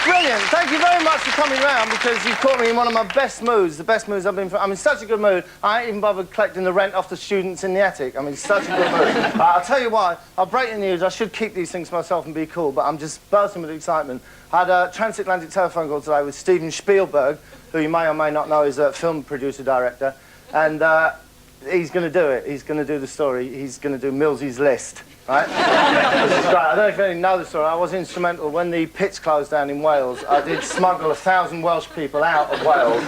Brilliant. Thank you very much for coming round, because you've caught me in one of my best moods, the best moods I've been... I'm in such a good mood, I ain't even bothered collecting the rent off the students in the attic. I'm in such a good mood. I'll tell you why. I'll break the news. I should keep these things to myself and be cool, but I'm just bursting with excitement. I had a transatlantic telephone call today with Steven Spielberg, who you may or may not know is a film producer-director, and he's going to do it. He's going to do the story. He's going to do Millsy's List. Right? This is great. I don't know if you know the story. I was instrumental when the pits closed down in Wales. I did smuggle 1,000 Welsh people out of Wales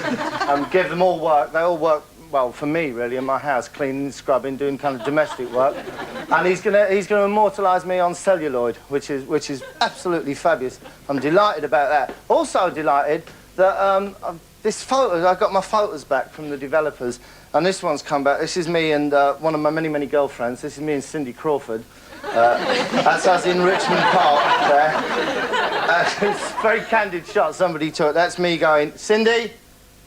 and give them all work. They all work, well, for me, really, in my house, cleaning, scrubbing, doing kind of domestic work. And he's gonna immortalise me on celluloid, which is absolutely fabulous. I'm delighted about that. Also delighted that this photo, I got my photos back from the developers, and this one's come back. This is me and one of my many, many girlfriends. This is me and Cindy Crawford. That's us in Richmond Park there. It's a very candid shot somebody took. That's me going, Cindy,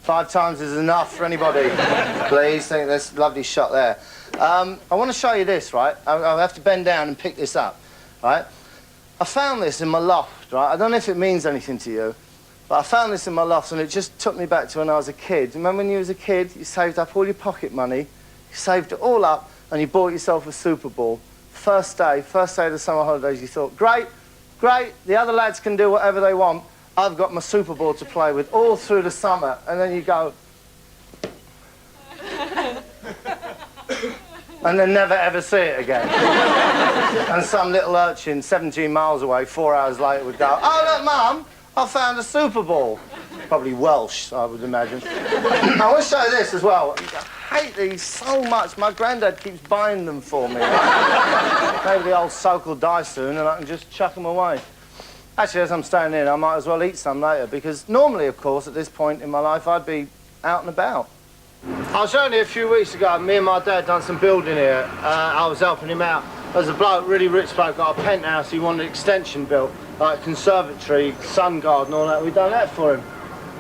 5 times is enough for anybody. Please, think that's a lovely shot there. I want to show you this, right? I'll have to bend down and pick this up, right? I found this in my loft, right? I don't know if it means anything to you, but I found this in my loft and it just took me back to when I was a kid. Remember when you was a kid, you saved up all your pocket money, you saved it all up and you bought yourself a Super Ball. First day of the summer holidays, you thought, great, the other lads can do whatever they want. I've got my Super Ball to play with all through the summer. And then you go... and then never ever see it again. And some little urchin 17 miles away, 4 hours later, would go, oh, look, Mum, I found a Super Ball. Probably Welsh, I would imagine. I want to show you this as well. I hate these so much. My granddad keeps buying them for me. Maybe the old soak will die soon and I can just chuck them away. Actually, as I'm staying in, I might as well eat some later, because normally, of course, at this point in my life, I'd be out and about. I was only a few weeks ago, me and my dad done some building here. I was helping him out. There's a bloke, really rich bloke, got a penthouse. He wanted an extension built, like a conservatory, sun garden, all that. We've done that for him.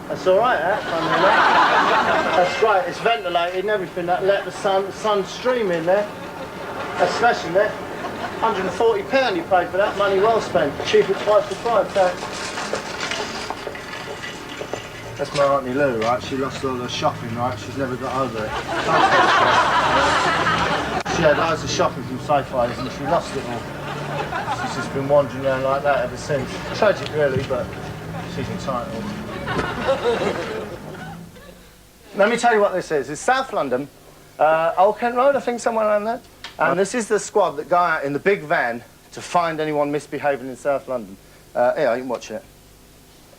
That's all right, that, funny enough. That's great. It's ventilated and everything. That let the sun stream in there. That's smashing there. £140 you paid for that. Money well spent. Cheaper twice the price. That's my Auntie Lou, right? She lost all her shopping, right? She's never got over it. She had loads of shopping from Safeways and she lost it all. She's just been wandering around like that ever since. Tragic, really, but she's entitled. Let me tell you what this is. It's South London, Old Kent Road, I think, somewhere around there. And this is the squad that go out in the big van to find anyone misbehaving in South London. Here, you can watch it.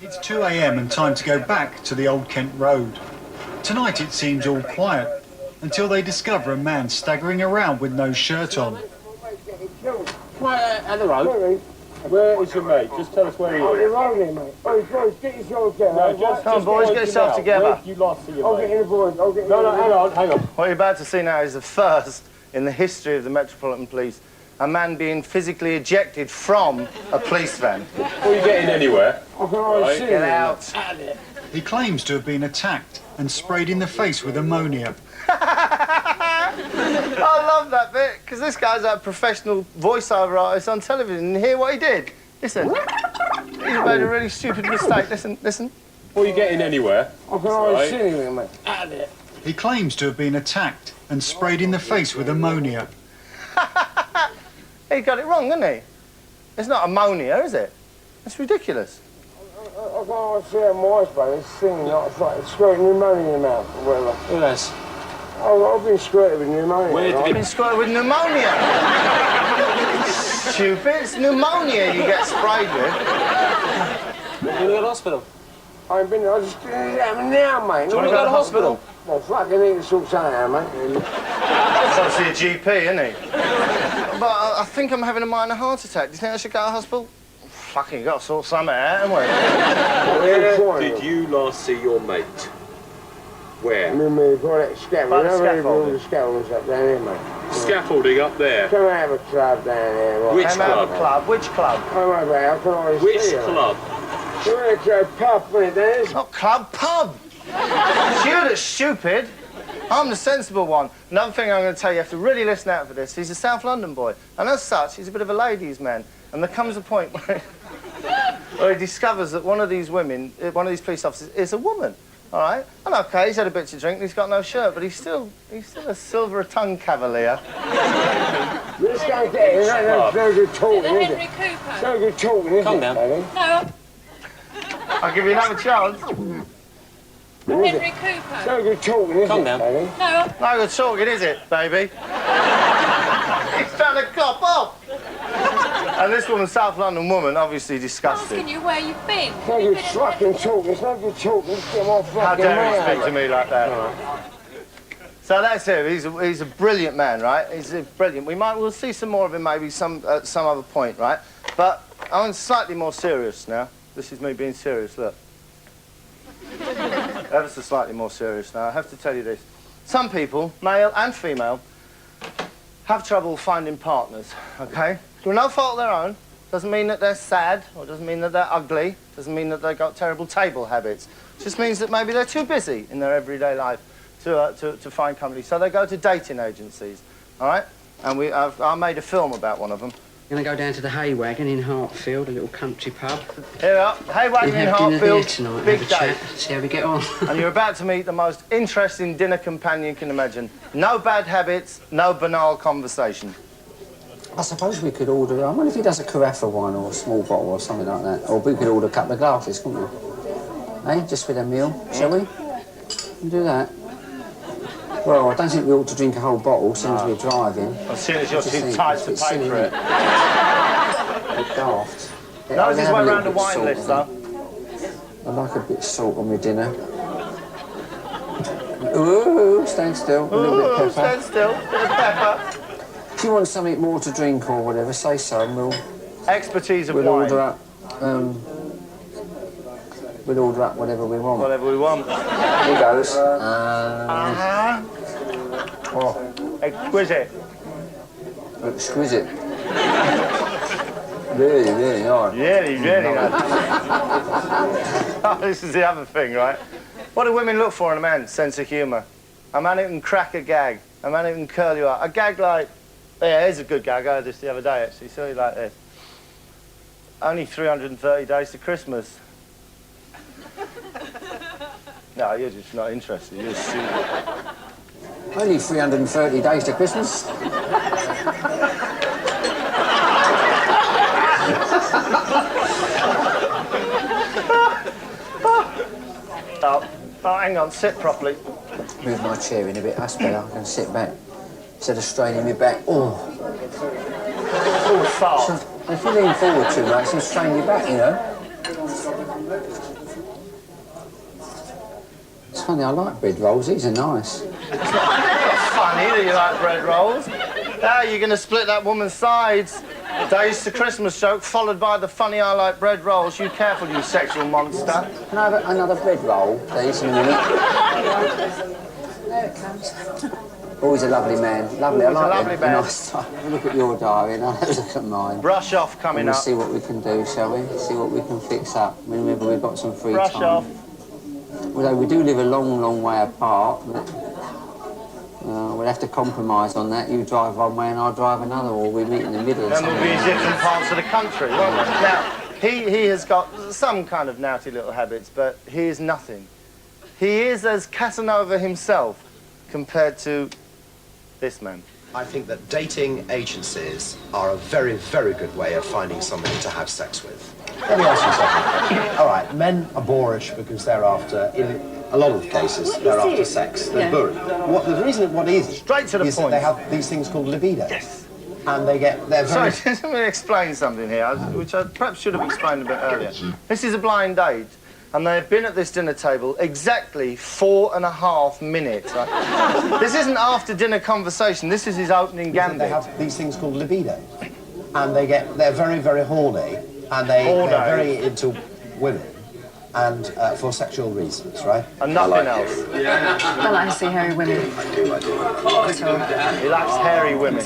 It's 2 a.m. and time to go back to the Old Kent Road. Tonight it seems all quiet, until they discover a man staggering around with no shirt on. Right at the road. Where is your mate? Just tell us where he is. Oh, you're on there, mate. Oh, boys, get yourself together. No, just come on, boys, get yourself together. Where did you last see your I'll mate? get in the boys. I'll get in No, hang on. What you're about to see now is the first in the history of the Metropolitan Police. A man being physically ejected from a police van. Before you get in anywhere, right, get out. He claims to have been attacked and sprayed in the face with ammonia. I love that bit, because this guy's a professional voiceover artist on television, and hear what he did. Listen. He made a really stupid mistake. Listen. before you get in anywhere, right? See anything, mate. He claims to have been attacked and sprayed in the face with ammonia. He got it wrong, didn't he? It's not ammonia, is it? That's ridiculous. I can't see how my eyes, but it's thing, it's like squirting pneumonia in the mouth or whatever. who knows? Oh, I've been squirted with pneumonia. Where did I've been squirted with pneumonia. Stupid. It's pneumonia you get sprayed with. You go to hospital? I ain't been, I just happening now, mate. Do you want to go to hospital? Well, fucking need to sort something out, mate. That's obviously a GP, isn't he? But I think I'm having a minor heart attack. Do you think I should go to hospital? Fucking got to sort something out, haven't we? Where did you last see your mate? Where? We've got that scaffold. By the You know where all scaffolding. the scaffolds up down there, mate? Scaffolding up there. Come out of a club down there, right? Which Came out of a club? club. Which club? Oh, my bad, I can always Which see you. club? You're at a pub, when it is. Not club, pub. It's you that's stupid. I'm the sensible one. Another thing I'm going to tell you, you have to really listen out for this. He's a South London boy, and as such, he's a bit of a ladies' man. And there comes a point where he discovers that one of these women, one of these police officers, is a woman. All right? And OK, he's had a bit to drink and he's got no shirt, but he's still a silver-tongued cavalier. Let's go get it. No good talking, is Henry it? Cooper. No good talking, is Calm it, down. baby? No, I'll give you another chance. Henry Cooper. No good talking, is Calm it, down. baby? No, No good talking, is it, baby? He's trying to cop off. And this woman, South London woman, obviously disgusted. asking you where you've been. No good fucking talking. It's no good talking. Let's get my fucking How dare he speak man. to me like that? So that's him. He's a brilliant man, right? He's brilliant. We'll see some more of him maybe at some other point, right? But I'm slightly more serious now. This is me being serious. Look, ever so slightly more serious now. I have to tell you this: some people, male and female, have trouble finding partners. Okay, through no fault of their own. Doesn't mean that they're sad, or doesn't mean that they're ugly. Doesn't mean that they've got terrible table habits. It just means that maybe they're too busy in their everyday life to find company. So they go to dating agencies, all right? And I made a film about one of them. Going to go down to the Hay Wagon in Hartfield, a little country pub. Here we are, Hay Wagon in Have dinner there Hartfield, tonight, big have a day. chat, see how we get on. And you're about to meet the most interesting dinner companion you can imagine. No bad habits, no banal conversation. I suppose we could order, I wonder if he does a carafe of wine or a small bottle or something like that. Or we could order a couple of glasses, couldn't we? Eh, just with a meal, shall we? We'll do that. Well, I don't think we ought to drink a whole bottle as soon as we're driving. As soon as you're Just too think tight it's to a bit pay silly, for it. isn't it? A bit daft. Knows his I'll way have a around the little bit wine salt list, on though. I like a bit of salt on my dinner. Ooh, stand still. A little bit Ooh, of pepper. stand still, bit of pepper. If you want something more to drink or whatever, say so, and Expertise of we'll wine. order up. We'll order up whatever we want. Whatever we want. Here goes. Oh, Exquisite. exquisite. Really, really nice. Really nice. Oh, this is the other thing, right? What do women look for in a man? Sense of humour. A man who can crack a gag. A man who can curl you up. A gag like... Yeah, here's a good gag. I heard this the other day, actually. So like this. Only 330 days to Christmas. No, you're just not interested. You're just stupid. Only 330 days to Christmas. Oh, hang on. Sit properly. Move my chair in a bit, that's better. I can sit back. Instead of straining me back. Oh, All fast. if you lean forward too much, you strain your back, you know. It's funny, I like bread rolls. These are nice. Funny that you like bread rolls. Now you're going to split that woman's sides. Days to Christmas joke followed by the funny I like bread rolls. You careful, you sexual monster. Can I have another bread roll, please, in a minute? there it comes. Always a lovely man. Lovely, I Always a like lovely it. man. Nice time. Look at your diary and I'll have a look at mine. Brush off coming We'll up. see what we can do, shall we? See what we can fix up whenever we've got some free Brush time. off. Although we do live a long, long way apart, but, we'll have to compromise on that. You drive one way and I'll drive another, or we meet in the middle or Then something. we'll be in different parts of the country, won't we? Now, he has got some kind of naughty little habits, but he is nothing. He is as Casanova himself compared to this man. I think that dating agencies are a very, very good way of finding somebody to have sex with. Let me ask you something. All right, men are boorish because they're after, in a lot of cases, they're after sex. They're boring. The reason what is Straight to the is that point. they have these things called libido. Yes. And they're Sorry, very... let me explain something here, which I perhaps should have explained a bit earlier. This is a blind date, and they've been at this dinner table exactly 4.5 minutes. Right? This isn't after dinner conversation. This is his opening gambit. They have these things called libido. And they're very, very horny. And they're very into women. And for sexual reasons, right? And nothing else. I like to see hairy women. He likes hairy women.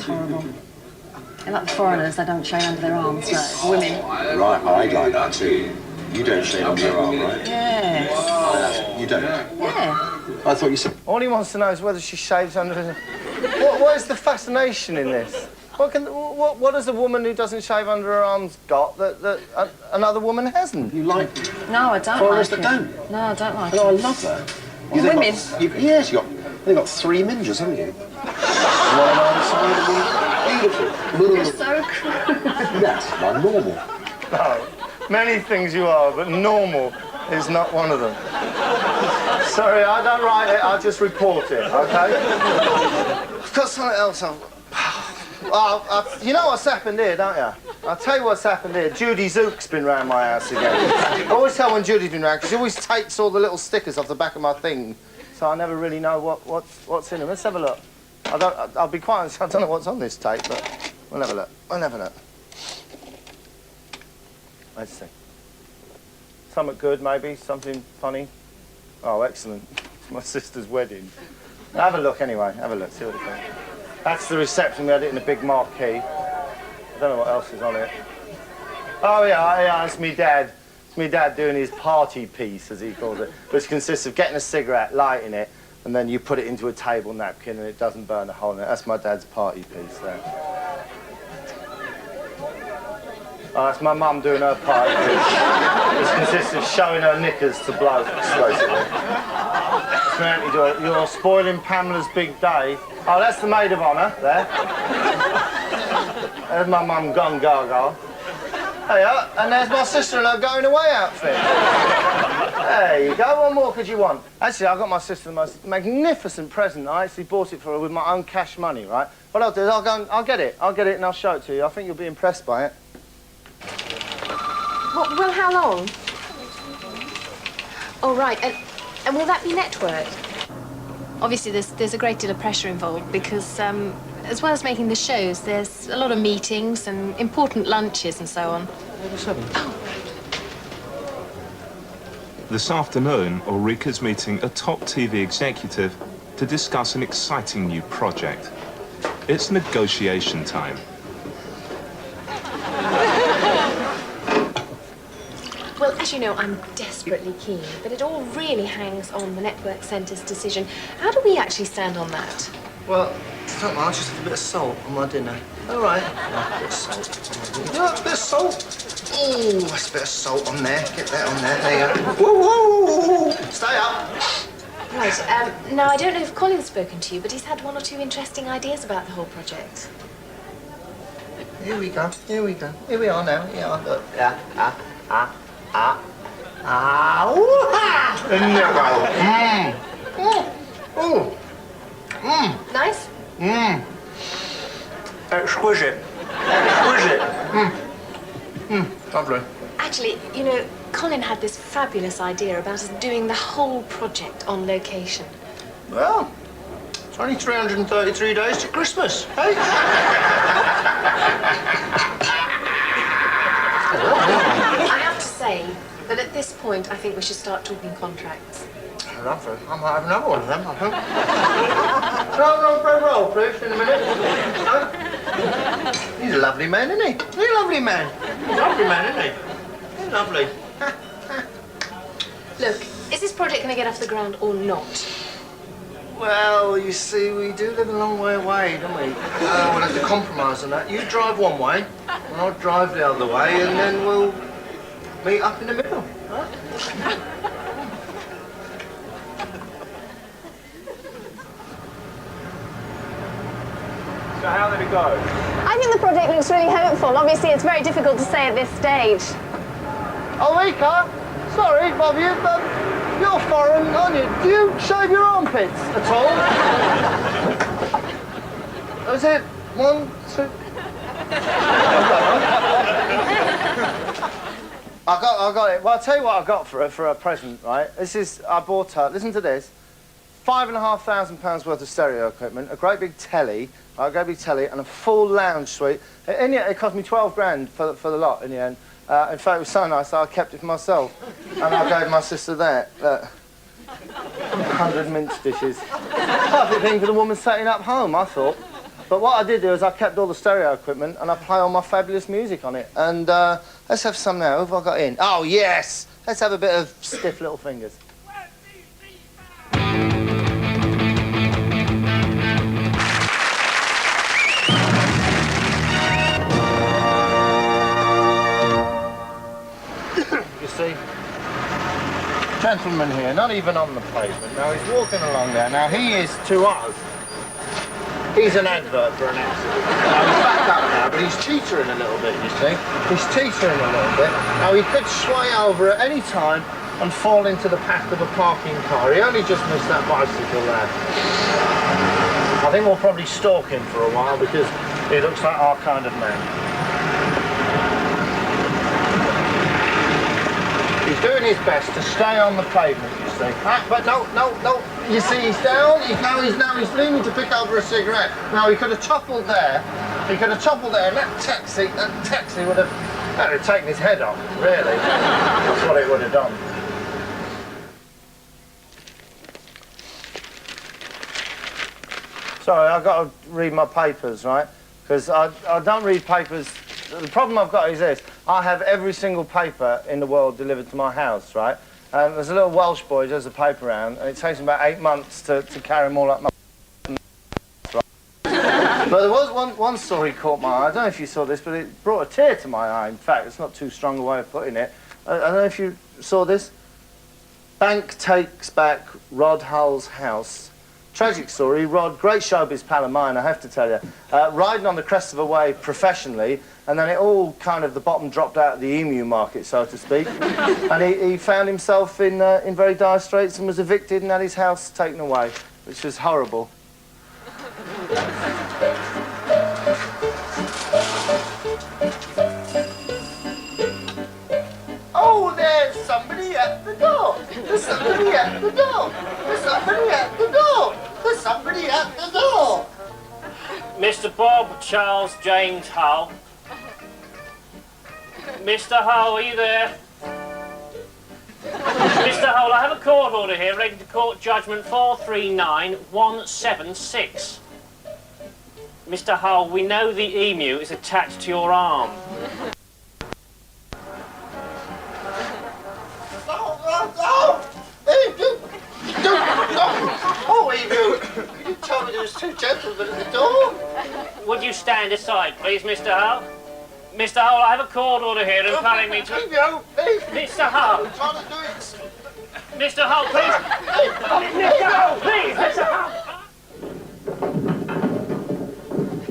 They're like the foreigners, they don't shave under their arms, no. Women. Right, I'd like that too. You don't shave under your arm, right? Yes. You don't? Yeah. I thought you said... All he wants to know is whether she shaves under his... What is the fascination in this? What has a woman who doesn't shave under her arms got that another woman hasn't? You like No, I don't foreigners like that it. don't? No, I don't like Oh, I it. love that. Well, women? Yes, you've got 3 minges, haven't you? One on either side of you. Beautiful. You're so cruel. Yes, like normal. No, many things you are, but normal is not one of them. Sorry, I don't write it, I just report it, OK? I've got something else. You know what's happened here, don't you? I'll tell you what's happened here. Judy Zook's been round my house again. I always tell when Judy's been round, because she always takes all the little stickers off the back of my thing, so I never really know what's in them. Let's have a look. I'll be quite honest, I don't know what's on this tape, but we'll have a look. We'll have a look. Let's see. Something good, maybe, something funny. Oh, excellent. It's my sister's wedding. Have a look anyway, have a look, see what you think. That's the reception, we had it in a big marquee. I don't know what else is on it. Oh yeah, it's me dad. It's me dad doing his party piece, as he calls it, which consists of getting a cigarette, lighting it, and then you put it into a table napkin and it doesn't burn a hole in it. That's my dad's party piece there. Oh, that's my mum doing her party piece, which consists of showing her knickers to blokes, basically. That's my auntie doing it. You're spoiling Pamela's big day. Oh, that's the maid of honour, there. There's my mum gone gaga. There you are. And there's my sister-in-law going away outfit. There you go, what more could you want? Actually, I got my sister the most magnificent present. I actually bought it for her with my own cash money, right? What I'll do is I'll go and I'll get it and I'll show it to you. I think you'll be impressed by it. Well, how long? Oh, right, and will that be networked? Obviously, there's a great deal of pressure involved because, as well as making the shows, there's a lot of meetings and important lunches and so on. This afternoon, Ulrika's meeting a top TV executive to discuss an exciting new project. It's negotiation time. Well, as you know, I'm desperately keen, but it all really hangs on the Network Centre's decision. How do we actually stand on that? Well, don't mind, I'll just have a bit of salt on my dinner. All right. A bit of salt. You want a bit of salt? Ooh, that's a bit of salt on there. Get that on there. There you go. Woo, woo. Stay up. Right, now, I don't know if Colin's spoken to you, but he's had 1 or 2 interesting ideas about the whole project. Here we go. Here we go. Here we are now. Here we are. Look. Nice? Exquisite. Exquisite. Lovely. Actually, you know, Colin had this fabulous idea about us doing the whole project on location. Well, it's only 333 days to Christmas, hey? I have to say that at this point, I think we should start talking contracts. Lovely. I might have another one of them, I think. Can I have another bread roll, please, in a minute? He's a lovely man, isn't he? He's a lovely man. He's a lovely man, isn't he? He's lovely. Look, is this project going to get off the ground or not? Well, you see, we do live a long way away, don't we? We'll have to compromise on that. You drive one way, and I'll drive the other way, and then we'll meet up in the middle, right? So how did it go? I think the project looks really hopeful. Obviously, it's very difficult to say at this stage. Ulrika, sorry, Bob, you're foreign, aren't you? Do you shave your armpits at all? Is it 1, 2? I got it. Well, I'll tell you what I got for her for a present, right? I bought her, listen to this, £5,500 worth of stereo equipment, a great big telly, and a full lounge suite. In the end, it cost me 12 grand for the lot in the end. In fact, it was so nice I kept it for myself. And I gave my sister that. 100 mince dishes. Perfect thing for the woman setting up home, I thought. But what I did do is I kept all the stereo equipment and I play all my fabulous music on it. And let's have some now. Who have I got in? Oh, yes! Let's have a bit of Stiff Little Fingers. see. Gentleman here, not even on the pavement. Now he's walking along there. Now he is, to us, he's an advert for an accident. Now he's back up now, but he's teetering a little bit, you see. He's teetering a little bit. Now he could sway over at any time and fall into the path of a parking car. He only just missed that bicycle there. I think we'll probably stalk him for a while because he looks like our kind of man. He's doing his best to stay on the pavement, you see. But no. You see, he's down. He's leaning to pick over a cigarette. Now he could have toppled there. He could have toppled there, and that taxi would have taken his head off. Really, that's what it would have done. Sorry, I've got to read my papers, right? Because I don't read papers. The problem I've got is this. I have every single paper in the world delivered to my house, right? There's a little Welsh boy who does the paper round, and it takes him about 8 months to carry them all up my right? But there was one story caught my eye. I don't know if you saw this, but it brought a tear to my eye. In fact, it's not too strong a way of putting it. I don't know if you saw this. Bank takes back Rod Hull's house. Tragic story. Rod, great showbiz pal of mine, I have to tell you. Riding on the crest of a wave professionally, and then it all kind of, the bottom dropped out of the emu market, so to speak. And he found himself in very dire straits and was evicted and had his house taken away, which was horrible. Oh, there's somebody at the door. There's somebody at the door. There's somebody at the door. There's somebody at the door. Mr. Bob Charles James Hull. Mr. Hull, are you there? Mr. Hull, I have a court order here relating to court judgment 439176. Mr. Hull, we know the emu is attached to your arm. Oh, emu! You told me there was 2 gentlemen at the door. Would you stand aside, please, Mr. Hull? Mr. Hull, I have a court order here impelling me to... Mr. Hull! I'm trying to do it. Mr. Hull, please! Mr. Hull, please! Mr. Hull!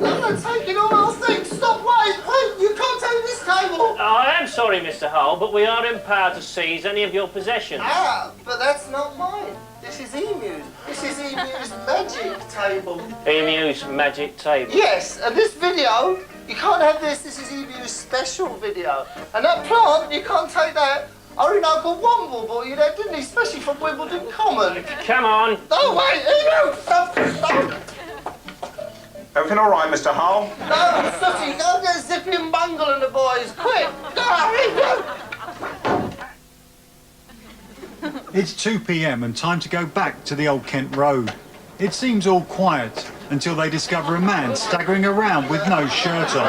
I'm taking all those things. Stop, wait, you can't take this table. I am sorry, Mr. Hull, but we are empowered to seize any of your possessions. But that's not mine. This is Emu's. This is Emu's magic table. Emu's magic table? Yes, and this video, you can't have this. This is Emu's special video. And that plant, you can't take that. Our Uncle Womble bought you that, didn't he? Especially from Wimbledon Common. Come on. No, wait, Emu! Stop! Everything all right, Mr. Hull? No, Sooty, go get Zippy and Bungle and the boys. Quick! Go, Emu! It's 2 p.m. and time to go back to the Old Kent Road. It seems all quiet until they discover a man staggering around with no shirt on.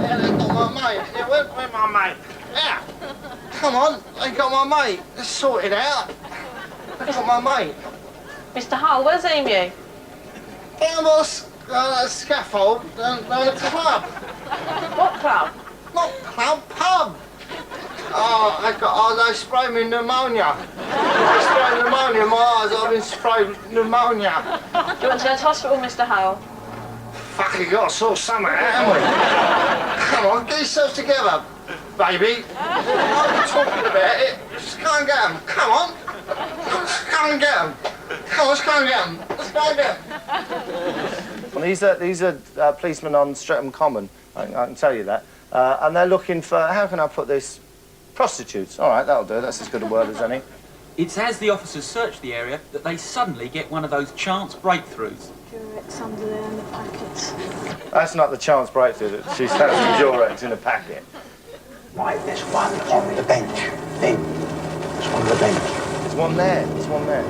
Yeah, they got my mate. Yeah, where's my mate? Yeah. Come on, they got my mate. Let's sort it out. They got my mate. Mr. Hull, where's Emu? Scaffold down the club. What club? Not club, pub. They sprayed me pneumonia. They sprayed pneumonia in my eyes. I've been sprayed pneumonia. Do you want to go to hospital, Mr. Hull? Fucking got to sort something out, haven't we? Come on, get yourselves together, baby. I'll be talking about it. Just go and get them. Come on. Let's go and get them. Come on, let's go and get them. Let's go and get them. Well, these are policemen on Streatham Common. I can tell you that. And they're looking for, how can I put this? Prostitutes. All right, that'll do. That's as good a word as any. It's as the officers search the area that they suddenly get one of those chance breakthroughs. Durex under there in the packet. That's not the chance breakthrough that she's had some Durex in a packet. Right, there's one on the bench. Then, there's one on the bench. There's one there. There's one there.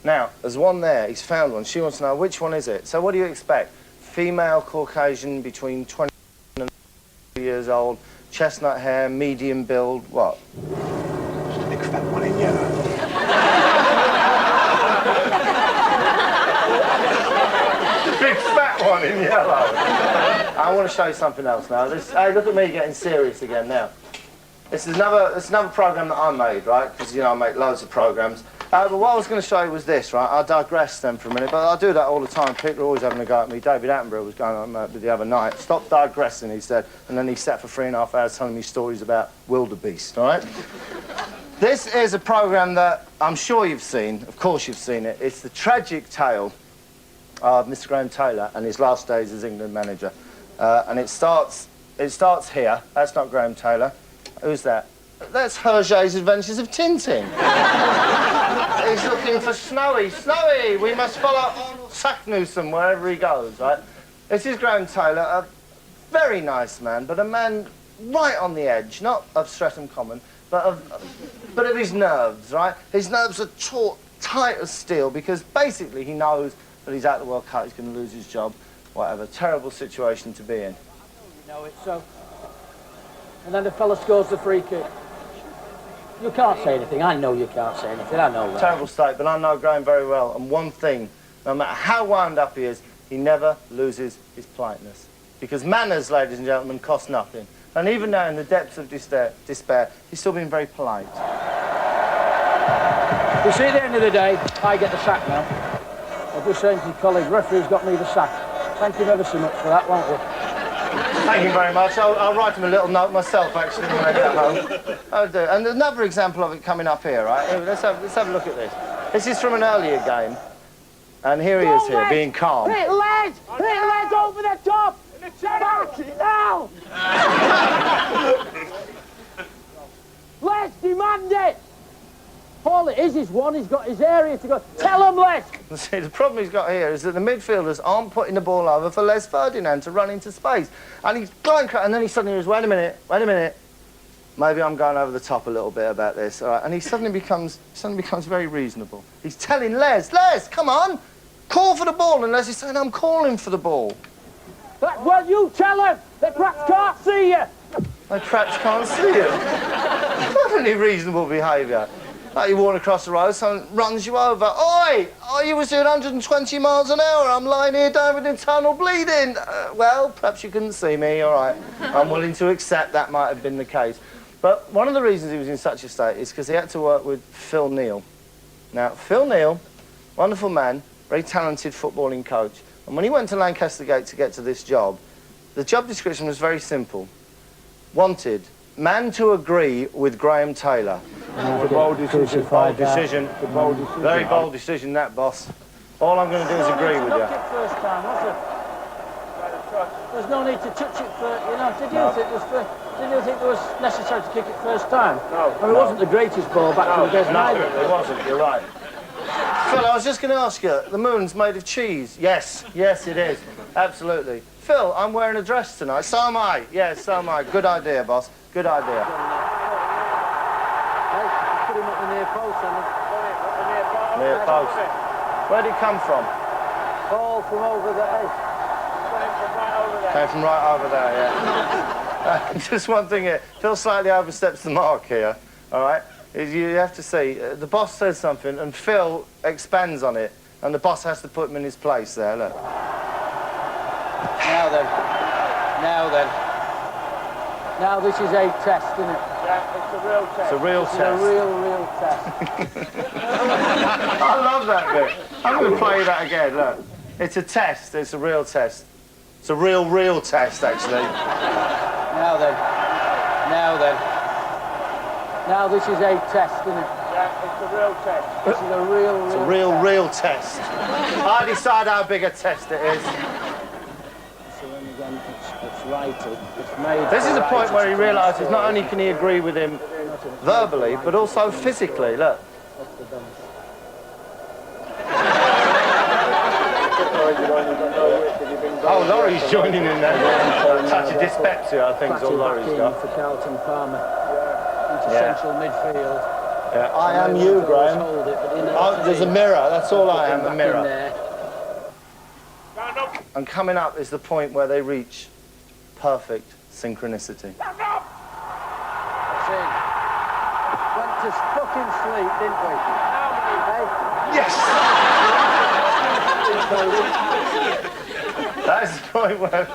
Now, there's one there. He's found one. She wants to know which one is it. So what do you expect? Female Caucasian between 20 and 30 years old, chestnut hair, medium build, what? Just a big fat one in yellow. The big fat one in yellow. I want to show you something else now. Hey, look at me getting serious again now. This is another program that I made, right? Because, you know, I make loads of programs. But what I was going to show you was this, right? I digress then for a minute, but I do that all the time. People are always having a go at me. David Attenborough was going on the other night. Stop digressing, he said. And then he sat for 3.5 hours telling me stories about wildebeest, all right? This is a program that I'm sure you've seen. Of course you've seen it. It's the tragic tale of Mr. Graham Taylor and his last days as England manager. And it starts here. That's not Graham Taylor. Who's that? That's Hergé's Adventures of Tintin. He's looking for Snowy. Snowy, we must follow Arnold Sacknewsome wherever he goes, right? This is Graham Taylor, a very nice man, but a man right on the edge, not of Streatham Common, but of his nerves, right? His nerves are taut, tight as steel, because basically he knows that he's out of the World Cup, he's going to lose his job, whatever. Terrible situation to be in. You know it, so... And then the fella scores the free kick. You can't say anything. I know you can't say anything. I know that. Terrible state, but I know Graham very well. And one thing, no matter how wound up he is, he never loses his politeness. Because manners, ladies and gentlemen, cost nothing. And even now, in the depths of despair, he's still being very polite. You see, at the end of the day, I get the sack now. I'm just saying to your colleague, referee's got me the sack. Thank you ever so much for that, won't you? Thank you very much. I'll write him a little note myself, actually, when I get home. I'll do. And another example of it coming up here, right? Here, let's have a look at this. This is from an earlier game. And here he is here, being calm. Hit legs! Hit legs over the top! Back it now! Les, demand it! All it is one, he's got his area to go. Tell him, Les! See, the problem he's got here is that the midfielders aren't putting the ball over for Les Ferdinand to run into space. And he's going, and then he suddenly goes, wait a minute. Maybe I'm going over the top a little bit about this, all right? And he suddenly becomes very reasonable. He's telling Les, come on, call for the ball. And Les is saying, I'm calling for the ball. Well, you tell him. They perhaps can't see you. They perhaps can't see you. Not any reasonable behaviour. Like you walk across the road, someone runs you over. Oi! Oh, you was doing 120 miles an hour. I'm lying here down with the tunnel bleeding. Well, perhaps you couldn't see me, all right. I'm willing to accept that might have been the case. But one of the reasons he was in such a state is because he had to work with Phil Neal. Now, Phil Neal, wonderful man, very talented footballing coach. And when he went to Lancaster Gate to get to this job, the job description was very simple. Wanted, man to agree with Graham Taylor. Bold decision. Bold decision. Very bold decision, that, boss. All I'm going to do is agree with you. First time, was it? There's no need to touch it for, you know, did you think it was necessary to kick it first time? No. I mean, it wasn't the greatest ball back to the desert either. It wasn't, you're right. Phil, I was just going to ask you, the moon's made of cheese. Yes, it is. Absolutely. Phil, I'm wearing a dress tonight. So am I. Yes, so am I. Good idea, boss. Good idea. Put him at the near post, Near post. Where'd it come from? All from over there. Came from right over there, yeah. Just one thing here. Phil slightly oversteps the mark here, all right? You have to see, the boss says something and Phil expands on it, and the boss has to put him in his place there, look. Now then. Now this is a test, isn't it? Yeah, it's a real test. It's a real test. It's a real test. I love that bit. I'm going to play that again, look. It's a test, it's a real test. It's a real test, actually. Now then. Now this is a test, isn't it? Yeah, it's a real test. This is a It's a real test. I decide how big a test it is. So then again, it's righted. It's made. This is the point where he realises not only can he agree with him verbally, but also physically, look. Oh, Laurie's joining in there. A touch of dyspepsia, I think, is all Laurie's got. For Carlton Palmer. Into central midfield. Yeah, I am you, Graham. Oh, there's a mirror, that's all I am, a mirror. And coming up is the point where they reach perfect synchronicity. That's it. Went to fucking sleep, didn't we? Yes! That's the point where...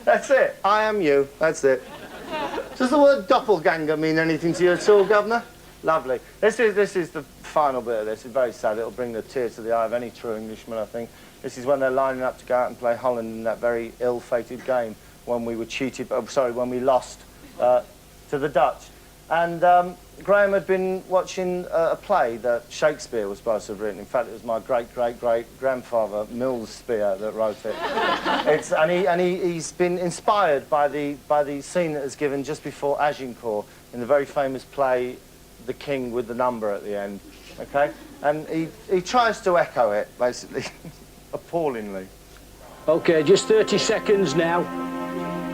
That's it. I am you. That's it. Does the word doppelganger mean anything to you at all, Governor? Lovely. This is the final bit of this. It's very sad. It'll bring the tear to the eye of any true Englishman, I think. This is when they're lining up to go out and play Holland in that very ill-fated game when we were cheated... Oh, sorry, when we lost to the Dutch. And Graham had been watching a play that Shakespeare was supposed to have written. In fact, it was my great-great-great-grandfather, Mills Spear, that wrote it. He's been inspired by the scene that is given just before Agincourt in the very famous play The King with the Number at the end, OK? And he tries to echo it, basically, appallingly. OK, just 30 seconds now.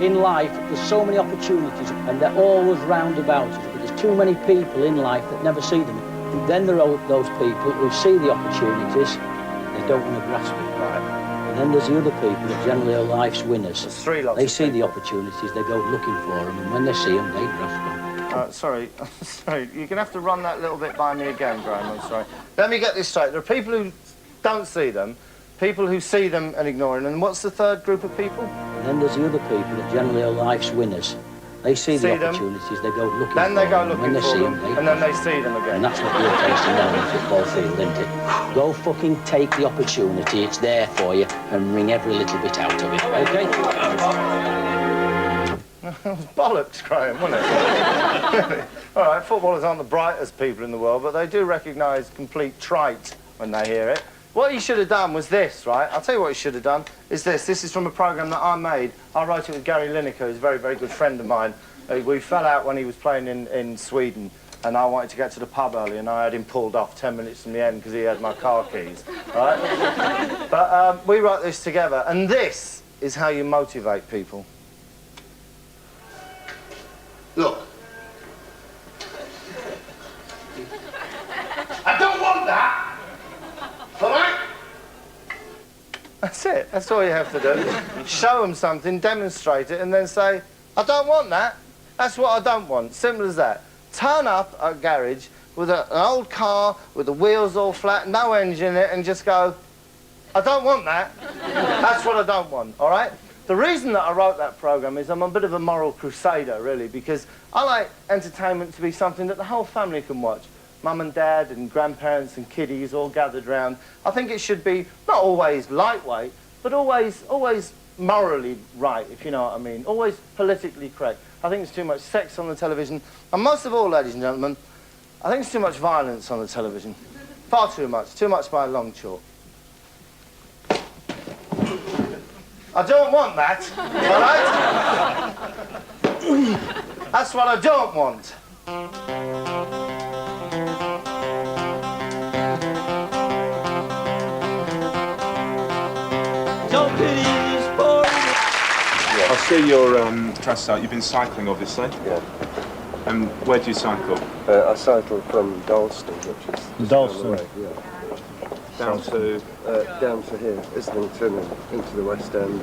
In life, there's so many opportunities, and they're always roundabouts. But there's too many people in life that never see them. And then there are those people who see the opportunities, they don't want to grasp it. Right. And then there's the other people that generally are life's winners. There's three lots. They see the opportunities, they go looking for them, and when they see them, they grasp them. Sorry, you're going to have to run that little bit by me again, Graham, I'm sorry. Let me get this straight. There are people who don't see them, people who see them and ignore them, and what's the third group of people? And then there's the other people that generally are life's winners. They see the opportunities, they go looking for them. Then they go looking for them, and then they see them again. And that's what you're facing down on the football field, isn't it? Go fucking take the opportunity, it's there for you, and wring every little bit out of it, OK? It was bollocks, Graham, wasn't it? All right, footballers aren't the brightest people in the world, but they do recognise complete trite when they hear it. What he should have done was this, right? I'll tell you what he should have done, is this. This is from a programme that I made. I wrote it with Gary Lineker, who's a very, very good friend of mine. We fell out when he was playing in Sweden, and I wanted to get to the pub early, and I had him pulled off 10 minutes from the end because he had my car keys, right? But we wrote this together, and this is how you motivate people. Look. I don't want that. All right? That's it. That's all you have to do. Show them something, demonstrate it, and then say, I don't want that. That's what I don't want. Simple as that. Turn up at a garage with an old car with the wheels all flat, no engine in it, and just go, I don't want that. That's what I don't want, all right? The reason that I wrote that programme is I'm a bit of a moral crusader, really, because I like entertainment to be something that the whole family can watch. Mum and Dad and grandparents and kiddies all gathered round. I think it should be not always lightweight, but always morally right, if you know what I mean. Always politically correct. I think there's too much sex on the television. And most of all, ladies and gentlemen, I think there's too much violence on the television. Far too much by a long chalk. I don't want that, all right? That's what I don't want. I see you're dressed out. You've been cycling, obviously. Yeah. And where do you cycle? I cycle from Dalston, which is Dalston. down the way, yeah. Down to here, Islington, and into the West End.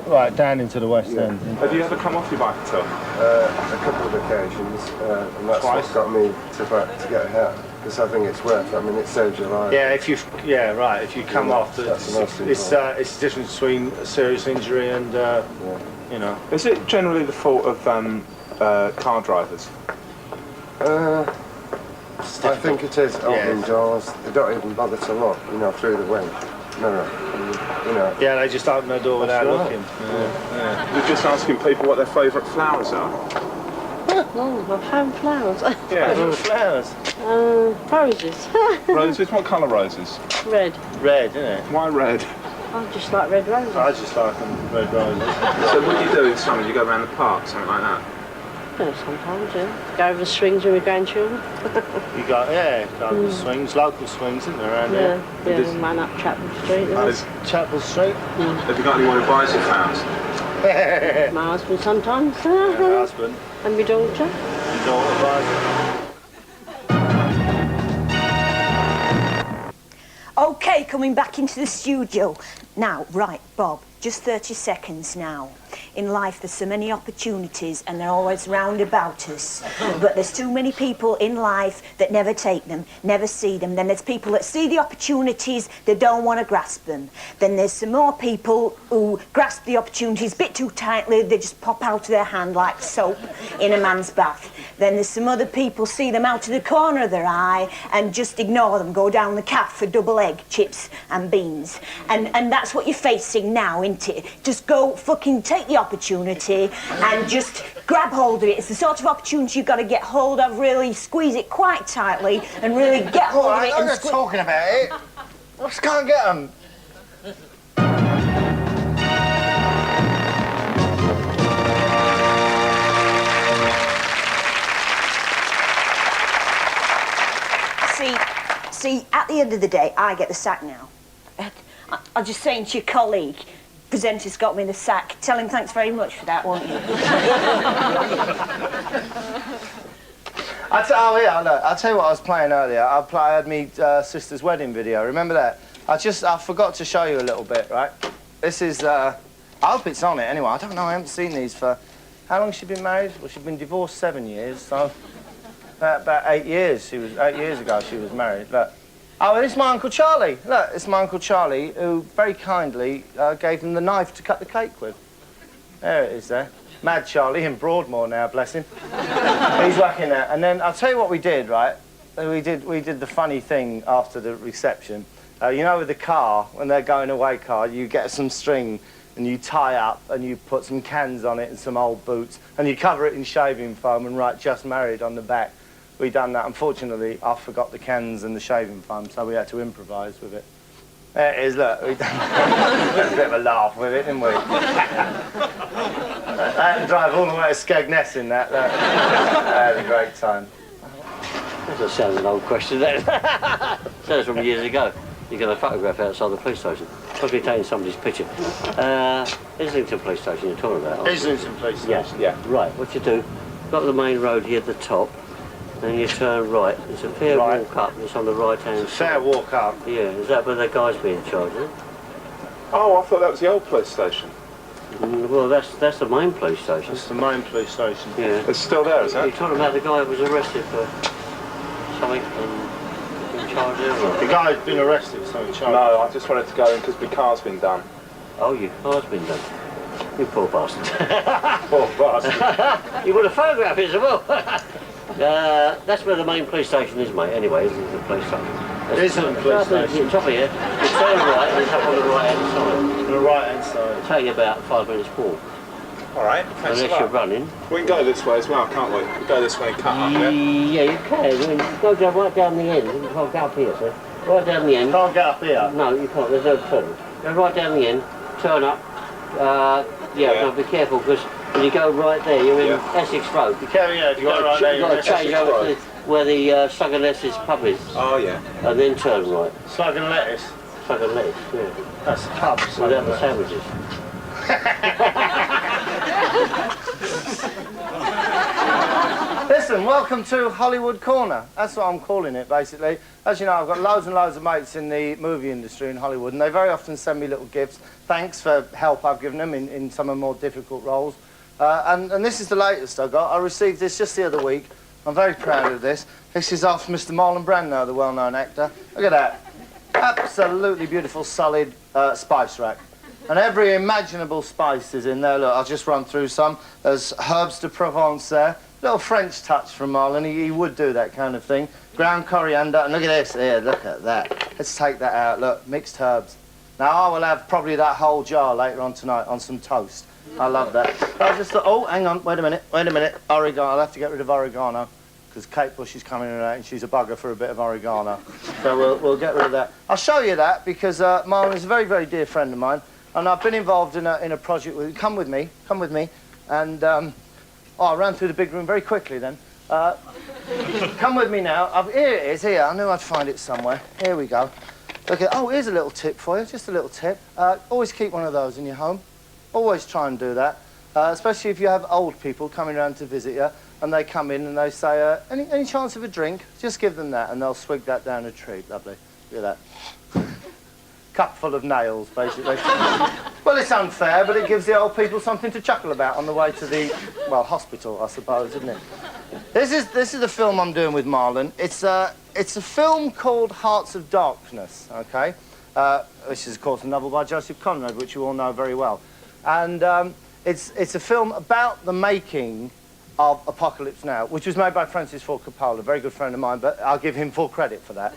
Right, down into the West End. Have you ever come off your bike at all? A couple of occasions, and that's Twice? what got me to get out. Because I think it's worth it. I mean, it saves your life. Yeah, if you come off, it's the difference between a serious injury and, you know. Is it generally the fault of car drivers? I think it is opening doors. They don't even bother to look, you know, through the window. No. You know. Yeah, they just open their door without looking. You're just asking people what their favourite flowers are. Oh, my favourite flowers. Yeah, favourite flowers. Roses. Roses? What colour roses? Red. Red, isn't it? Why red? I just like red roses. I just like them red roses. So what do you do in summer? Do you go around the park, something like that? Yeah, sometimes, yeah. Go over the swings with my grandchildren. You got, the swings, local swings, isn't there, around here? Yeah, we man up Chapel Street. Chapel Street? Have you got anyone who buys your flowers? My husband sometimes. Yeah, my husband. And my daughter. Your daughter buys it. OK, coming back into the studio. Now, right, Bob, just 30 seconds now. in life there's so many opportunities and they're always round about us. But there's too many people in life that never take them, never see them. Then there's people that see the opportunities, they don't want to grasp them. Then there's some more people who grasp the opportunities a bit too tightly, they just pop out of their hand like soap in a man's bath. Then there's some other people see them out of the corner of their eye and just ignore them, go down the caff for double egg, chips and beans. And that's what you're facing now, isn't it? Just go fucking take the opportunity and just grab hold of it. It's the sort of opportunity you've got to get hold of, really squeeze it quite tightly and really get hold of it. I'm not talking about it. Let's go and get them. See, at the end of the day, I get the sack now. I'm just saying to your colleague, presenter's got me the sack. Tell him thanks very much for that, won't you? I'll tell you what I was playing earlier. I had me sister's wedding video. Remember that? I forgot to show you a little bit, right? This is, I hope it's on it anyway. I don't know, I haven't seen these for... How long has she been married? Well, she's been divorced 7 years, so... About 8 years. 8 years ago she was married. Look. Oh, and it's my Uncle Charlie. Look, it's my Uncle Charlie who very kindly gave him the knife to cut the cake with. There it is there. Mad Charlie in Broadmoor now, bless him. He's working there. And then I'll tell you what we did, right? We did the funny thing after the reception. You know, with the car, when they're going away car, you get some string and you tie up and you put some cans on it and some old boots and you cover it in shaving foam and write "Just Married" on the back. We done that. Unfortunately, I forgot the cans and the shaving foam, so we had to improvise with it. There it is, look. We done a bit of a laugh with it, didn't we? I had to drive all the way to Skegness in that. I had a great time. That sounds an old question, that. Sounds from years ago. You got a photograph outside the police station. Possibly taking somebody's picture. Islington police station you're talking about? Islington police station. Yeah. Right, what you do, got the main road here at the top, then you turn right. It's a fair walk up, it's on the right-hand side. Fair walk up? Yeah, is that where the guy's being charged, is it? Oh, I thought that was the old police station. Well, that's the main police station. That's the main police station. Yeah. It's still there, is it? You're talking about the guy who was arrested for something and in charge of? The guy's been arrested, so in charge. No, I just wanted to go in because my car's been done. Oh, your car's been done? You poor bastard. Poor bastard. You want to photograph it as well? That's where the main police station is, mate. Anyway, isn't the police station? It isn't the police station. Top of here, you turn right and it's up on the right-hand side. On the right-hand side. It'll take you about 5 minutes walk. All right, thanks Unless you're running. We can go this way as well, can't we? We go this way and cut up, yeah? Yeah, you can. I mean, you go right down the end. You can't get up here, sir. Right down the end. Can't get up here? No, you can't. There's no turn. Go right down the end, turn up. No, be careful, because when you go right there, you're in Essex Road. Be careful, yeah, if you go right there, you've got to change over to where the Slug and Lettuce pub is. Oh, yeah. And then turn right. Slug and Lettuce? Slug and Lettuce, yeah. That's the pub. Without the sandwiches. Listen, welcome to Hollywood Corner. That's what I'm calling it, basically. As you know, I've got loads and loads of mates in the movie industry in Hollywood, and they very often send me little gifts. Thanks for help I've given them in some of the more difficult roles. And this is the latest I got. I received this just the other week. I'm very proud of this. This is off Mr. Marlon Brando, the well-known actor. Look at that. Absolutely beautiful, solid spice rack. And every imaginable spice is in there. Look, I'll just run through some. There's herbs de Provence there. Little French touch from Marlon. He would do that kind of thing. Ground coriander. And look at this. Here, look at that. Let's take that out. Look, mixed herbs. Now, I will have probably that whole jar later on tonight on some toast. I love that. I just thought, oh, hang on, wait a minute. Oregano. I'll have to get rid of oregano because Kate Bush is coming in and she's a bugger for a bit of oregano. So we'll get rid of that. I'll show you that because Marlon is a very, very dear friend of mine. And I've been involved in a project with him. Come with me. And I ran through the big room very quickly then. Come with me now. Here it is, here. I knew I'd find it somewhere. Here we go. Look at, oh, here's a little tip for you, just a little tip. Always keep one of those in your home. Always try and do that. Especially if you have old people coming around to visit you and they come in and they say, any chance of a drink? Just give them that and they'll swig that down a treat. Lovely. Look at that. cup full of nails, basically. Well, it's unfair, but it gives the old people something to chuckle about on the way to the, well, hospital, I suppose, isn't it? This is a film I'm doing with Marlon. It's a film called Hearts of Darkness, OK? This is, of course, a novel by Joseph Conrad, which you all know very well. And it's a film about the making of Apocalypse Now, which was made by Francis Ford Coppola, a very good friend of mine, but I'll give him full credit for that.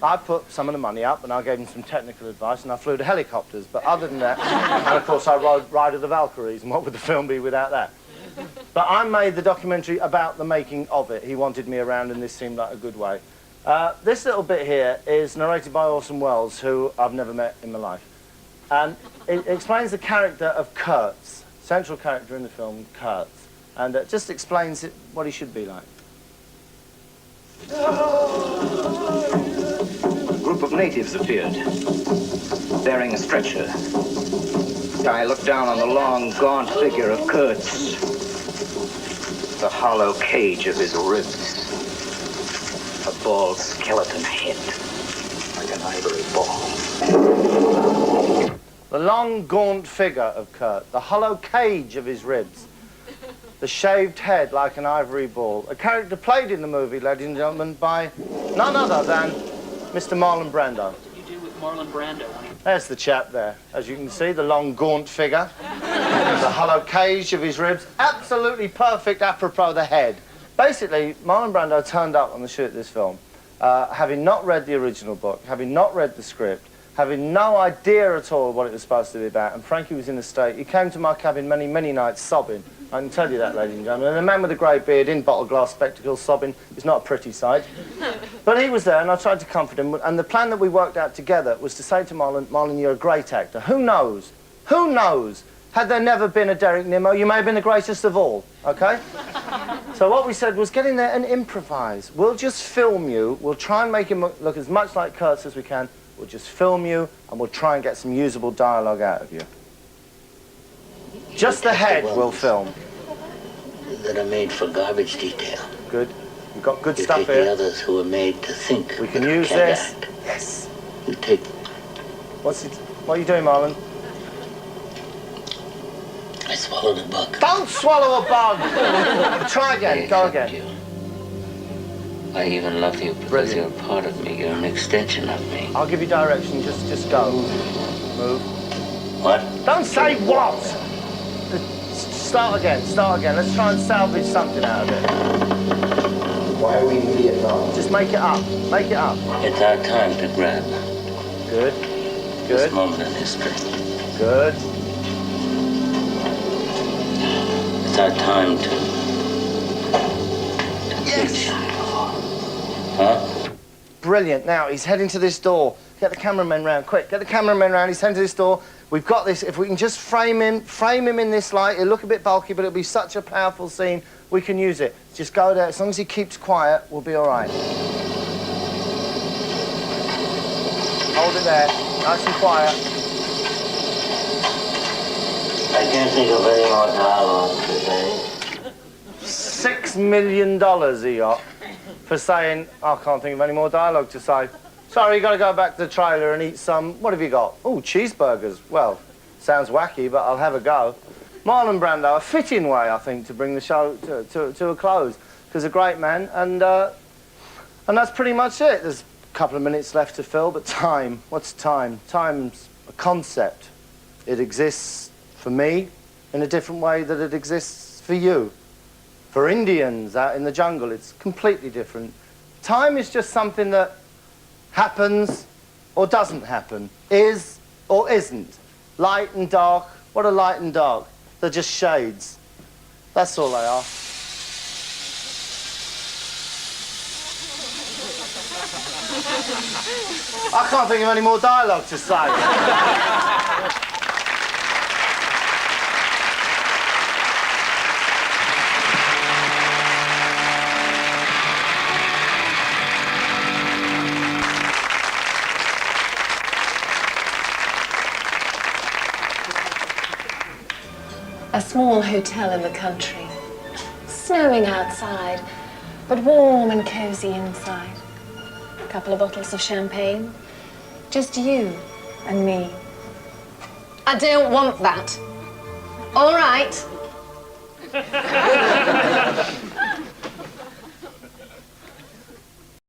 I put some of the money up, and I gave him some technical advice, and I flew the helicopters. But other than that, and of course I rode Ride of the Valkyries, and what would the film be without that? But I made the documentary about the making of it. He wanted me around, and this seemed like a good way. This little bit here is narrated by Orson Welles, who I've never met in my life. And it explains the character of Kurtz, central character in the film, Kurtz. And it just explains what he should be like. A group of natives appeared, bearing a stretcher. I looked down on the long, gaunt figure of Kurtz, the hollow cage of his ribs, a bald skeleton head, like an ivory ball. The long, gaunt figure of Kurt, the hollow cage of his ribs, the shaved head like an ivory ball. A character played in the movie, ladies and gentlemen, by none other than Mr. Marlon Brando. What did you do with Marlon Brando? There's the chap there. As you can see, the long, gaunt figure, the hollow cage of his ribs, absolutely perfect apropos the head. Basically, Marlon Brando turned up on the shoot of this film, having not read the original book, having not read the script, having no idea at all what it was supposed to be about, and Frankie was in a state. He came to my cabin many, many nights sobbing. I can tell you that, ladies and gentlemen. And a man with a grey beard in bottle glass spectacles sobbing is not a pretty sight. But he was there, and I tried to comfort him. And the plan that we worked out together was to say to Marlon, Marlon, you're a great actor. Who knows? Who knows? Had there never been a Derek Nimmo, you may have been the greatest of all, OK? So what we said was get in there and improvise. We'll just film you. We'll try and make him look as much like Kurtz as we can. We'll just film you, and we'll try and get some usable dialogue out of you. Just the head we'll film. That are made for garbage detail. Good. You've got good you stuff take here. The others who are made to think. We can use this. Act. Yes. You take. What are you doing, Marlon? I swallowed a bug. Don't swallow a bug! Try again. Go again. You. I even love you because Brilliant. you're a part of me. You're an extension of me. I'll give you direction. Just go. Move. What? Don't say what! Start again. Let's try and salvage something out of it. Why are we in Vietnam? Just make it up. Make it up. It's our time to grab. Good. This moment in history. Good. It's our time to Yes. Huh? Brilliant. Now, he's heading to this door. Get the cameraman round, quick. Get the cameraman round. He's heading to this door. We've got this. If we can just frame him in this light, it'll look a bit bulky, but it'll be such a powerful scene, we can use it. Just go there. As long as he keeps quiet, we'll be all right. Hold it there. Nice and quiet. I can't think of any more dialogue today. $6 million he got for saying, I can't think of any more dialogue to say. Sorry, you got to go back to the trailer and eat some, what have you got? Oh, cheeseburgers. Well, sounds wacky, but I'll have a go. Marlon Brando, a fitting way, I think, to bring the show to a close, because a great man, and that's pretty much it. There's a couple of minutes left to fill, but time, what's time? Time's a concept. It exists for me in a different way that it exists for you. For Indians out in the jungle, it's completely different. Time is just something that happens or doesn't happen, is or isn't. Light and dark, what are light and dark? They're just shades. That's all they are. I can't think of any more dialogue to say. A small hotel in the country. Snowing outside, but warm and cozy inside. A couple of bottles of champagne. Just you And me. I don't want that. All right.